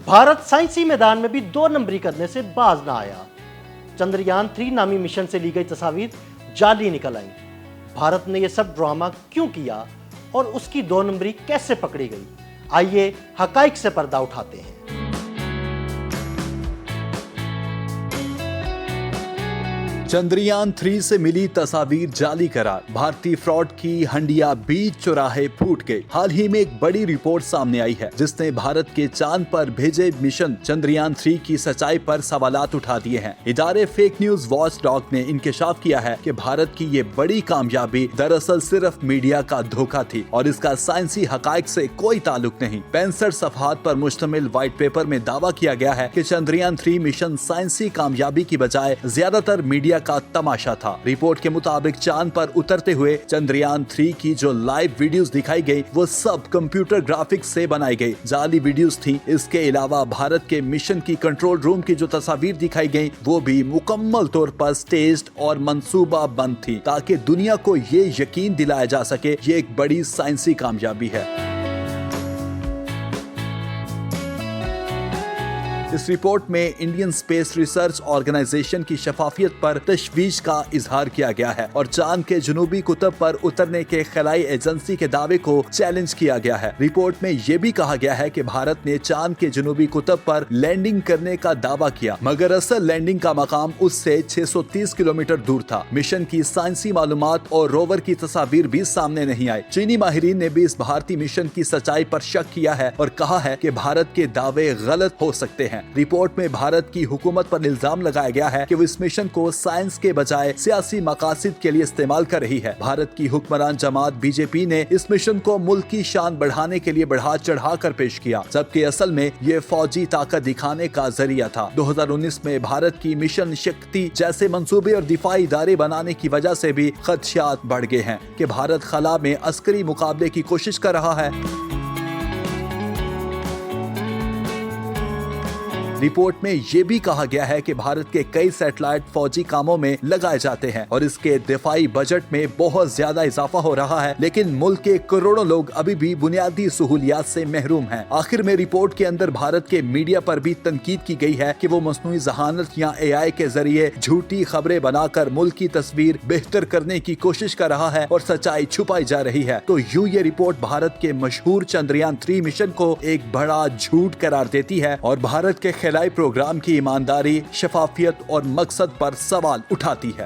भारत साइंसी मैदान में भी 2 नंबरी करने से बाज ना आया। चंद्रयान 3 नामी मिशन से ली गई तस्वीर जाली निकल आई। भारत ने यह सब ड्रामा क्यों किया और उसकी 2 नंबरी कैसे पकड़ी गई? आइए हकाइक से पर्दा उठाते हैं। चंद्रयान 3 से मिली तस्वीर जाली करार, भारतीय फ्रॉड की हंडिया बीच चौराहे फूट गई। हाल ही में एक बड़ी रिपोर्ट सामने आई है जिसने भारत के चांद पर भेजे मिशन चंद्रयान 3 की सच्चाई पर सवालात उठा दिए हैं। इदारे फेक न्यूज वॉच डॉग ने इंकशाफ किया है कि भारत की ये बड़ी कामयाबी दरअसल सिर्फ मीडिया का धोखा थी और इसका साइंसी हकाइक से कोई ताल्लुक नहीं। 65 सफहात पर मुश्तमिल व्हाइट पेपर में दावा किया गया है कि चंद्रयान 3 मिशन साइंसी कामयाबी की बजाय ज्यादातर मीडिया का तमाशा था। रिपोर्ट के मुताबिक चांद पर उतरते हुए चंद्रयान 3 की जो लाइव वीडियोस दिखाई गई वो सब कंप्यूटर ग्राफिक्स से बनाई गई जाली वीडियोस थी। इसके अलावा भारत के मिशन की कंट्रोल रूम की जो तस्वीर दिखाई गई वो भी मुकम्मल तौर पर स्टेज्ड और मंसूबा बंद थी ताकि दुनिया को ये यकीन दिलाया जा सके ये एक बड़ी साइंसी कामयाबी है। इस रिपोर्ट में इंडियन स्पेस रिसर्च ऑर्गेनाइजेशन की शफाफियत पर तशवीश का इजहार किया गया है और चांद के जनूबी कुतब पर उतरने के खलाई एजेंसी के दावे को चैलेंज किया गया है। रिपोर्ट में ये भी कहा गया है कि भारत ने चांद के जनूबी कुतब पर लैंडिंग करने का दावा किया मगर असल लैंडिंग का मकाम उससे 630 किलोमीटर दूर था। मिशन की साइंसी मालूमात और रोवर की तस्वीर भी सामने नहीं आई। चीनी माहिरीन ने भी इस भारतीय मिशन की सच्चाई पर शक किया है और कहा है कि भारत के दावे गलत हो सकते हैं। रिपोर्ट में भारत की हुकूमत पर इल्जाम लगाया गया है कि वो इस मिशन को साइंस के बजाय सियासी मकासद के लिए इस्तेमाल कर रही है। भारत की हुक्मरान जमात बीजेपी ने इस मिशन को मुल्क की शान बढ़ाने के लिए बढ़ा चढ़ा कर पेश किया जबकि असल में ये फौजी ताकत दिखाने का जरिया था। 2019 में भारत की मिशन शक्ति जैसे मंसूबे और दिफाई इदारे बनाने की वजह से भी खदशात बढ़ गए हैं कि भारत खला में अस्करी मुकाबले की कोशिश कर रहा है। रिपोर्ट में ये भी कहा गया है कि भारत के कई सैटेलाइट फौजी कामों में लगाए जाते हैं और इसके दिफाई बजट में बहुत ज्यादा इजाफा हो रहा है लेकिन मुल्क के करोड़ों लोग अभी भी बुनियादी सहूलियात से महरूम हैं। आखिर में रिपोर्ट के अंदर भारत के मीडिया पर भी तनकीद की गई है कि वो मसनूई जहानत या AI के जरिए झूठी खबरें बनाकर मुल्क की तस्वीर बेहतर करने की कोशिश कर रहा है और सच्चाई छुपाई जा रही है। तो यूं ये रिपोर्ट भारत के मशहूर चंद्रयान 3 मिशन को एक बड़ा झूठ करार देती है और भारत के खिलाई प्रोग्राम की ईमानदारी, शफाफियत और मकसद पर सवाल उठाती है।